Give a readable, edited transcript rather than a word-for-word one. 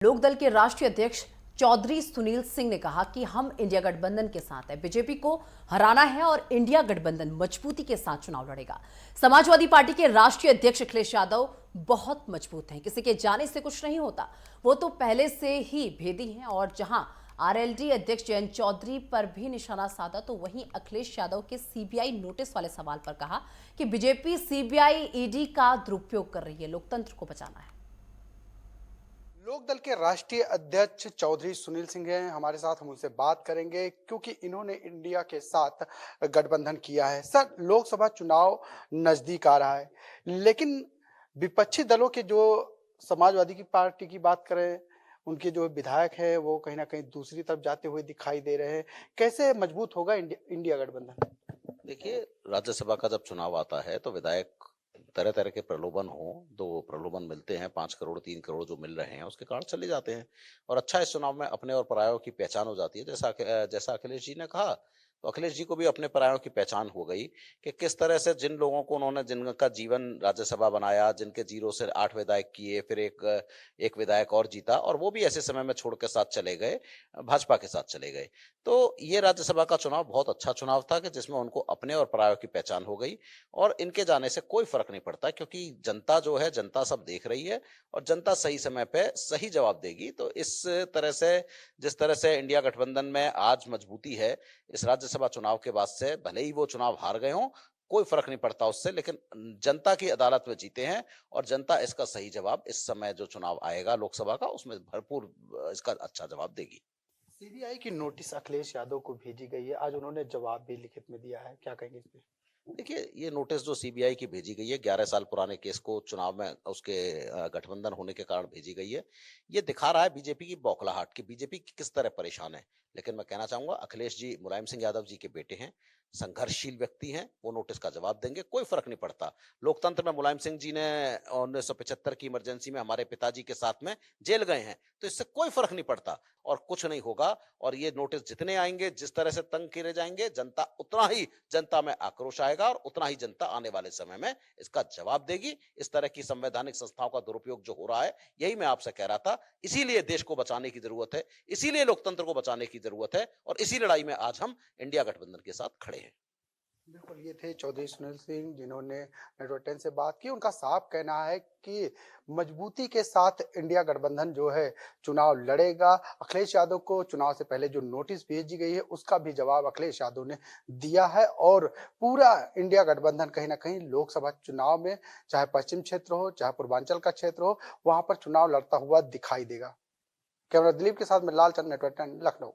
लोकदल के राष्ट्रीय अध्यक्ष चौधरी सुनील सिंह ने कहा कि हम इंडिया गठबंधन के साथ हैं, बीजेपी को हराना है और इंडिया गठबंधन मजबूती के साथ चुनाव लड़ेगा। समाजवादी पार्टी के राष्ट्रीय अध्यक्ष अखिलेश यादव बहुत मजबूत हैं, किसी के जाने से कुछ नहीं होता। वो तो पहले से ही भेदी हैं और जहां आरएलडी अध्यक्ष जयंत चौधरी पर भी निशाना साधा, तो वहीं अखिलेश यादव के सीबीआई नोटिस वाले सवाल पर कहा कि बीजेपी सीबीआई ईडी का दुरुपयोग कर रही है, लोकतंत्र को बचाना है। लोकदल के राष्ट्रीय अध्यक्ष चौधरी सुनील सिंह हैं हमारे साथ। हम उनसे बात करेंगे क्योंकि इन्होंने इंडिया के साथ गठबंधन किया है। सर, लोकसभा चुनाव नजदीक आ रहा है, लेकिन विपक्षी दलों के जो समाजवादी की पार्टी की बात करें, उनके जो विधायक हैं वो कहीं ना कहीं दूसरी तरफ जाते हुए दिखाई दे रहे हैं। कैसे मजबूत होगा इंडिया गठबंधन? देखिए, राज्यसभा का जब चुनाव आता है तो विधायक तरह तरह के प्रलोभन हो, तो प्रलोभन मिलते हैं। 5 करोड़ 3 करोड़ जो मिल रहे हैं उसके कारण चले जाते हैं। और अच्छा, इस चुनाव में अपने और परायों की पहचान हो जाती है। जैसा अखिलेश जी ने कहा, तो अखिलेश जी को भी अपने परायों की पहचान हो गई कि किस तरह से जिन लोगों को उन्होंने, जिनका जीवन राज्यसभा बनाया, जिनके 0 से 8 विधायक किए, फिर एक विधायक और जीता, और वो भी ऐसे समय में छोड़ के साथ चले गए, भाजपा के साथ चले गए। तो ये राज्यसभा का चुनाव बहुत अच्छा चुनाव था कि जिसमें उनको अपने और परायों की पहचान हो गई। और इनके जाने से कोई फर्क नहीं पड़ता, क्योंकि जनता जो है, जनता सब देख रही है और जनता सही समय पे सही जवाब देगी। तो इस तरह से, जिस तरह से इंडिया गठबंधन में आज मजबूती है, इस राज्यसभा चुनाव के बाद से, भले ही वो चुनाव हार गए हों, कोई फर्क नहीं पड़ता उससे, लेकिन जनता की अदालत में जीते हैं और जनता इसका सही जवाब, इस समय जो चुनाव आएगा लोकसभा का, उसमें भरपूर इसका अच्छा जवाब देगी। सीबीआई की नोटिस अखिलेश यादव को भेजी गई है। आज उन्होंने जवाब भी लिखित में दिया है, क्या कहेंगे इस पे? देखिए, ये नोटिस जो सीबीआई की भेजी गई है, 11 साल पुराने केस को चुनाव में उसके गठबंधन होने के कारण भेजी गई है। ये दिखा रहा है बीजेपी की बौखलाहट, कि बीजेपी किस तरह परेशान है। लेकिन मैं कहना चाहूंगा, अखिलेश जी मुलायम सिंह यादव जी के बेटे हैं, संघर्षशील व्यक्ति हैं, वो नोटिस का जवाब देंगे, कोई फर्क नहीं पड़ता। लोकतंत्र में मुलायम सिंह जी ने 1975 की इमरजेंसी में हमारे पिताजी के साथ में जेल गए हैं, तो इससे कोई फर्क नहीं पड़ता और कुछ नहीं होगा। और ये नोटिस जितने आएंगे, जिस तरह से तंग किए जाएंगे, जनता उतना ही, जनता में आक्रोश आएगा और उतना ही जनता आने वाले समय में इसका जवाब देगी। इस तरह की संवैधानिक संस्थाओं का दुरुपयोग जो हो रहा है, यही मैं आपसे कह रहा था। इसीलिए देश को बचाने की जरूरत है, इसीलिए लोकतंत्र को बचाने की जरूरत है, और इसी लड़ाई में आज हम इंडिया गठबंधन के साथ खड़े हैं। बिल्कुल, ये थे चौधरी सुनील सिंह जिन्होंने नेटवर्क 10 से बात की। उनका साफ कहना है कि मजबूती के साथ इंडिया गठबंधन जो है चुनाव लड़ेगा। अखिलेश यादव को चुनाव से पहले जो नोटिस भेजी गई है उसका भी जवाब अखिलेश यादव ने दिया है और पूरा इंडिया गठबंधन कहीं ना कहीं लोकसभा चुनाव में, चाहे पश्चिम क्षेत्र हो चाहे पूर्वांचल का क्षेत्र हो, वहां पर चुनाव लड़ता हुआ दिखाई देगा। कैमरा दिलीप के साथ में लालचंद, नेटवर्क 10, लखनऊ।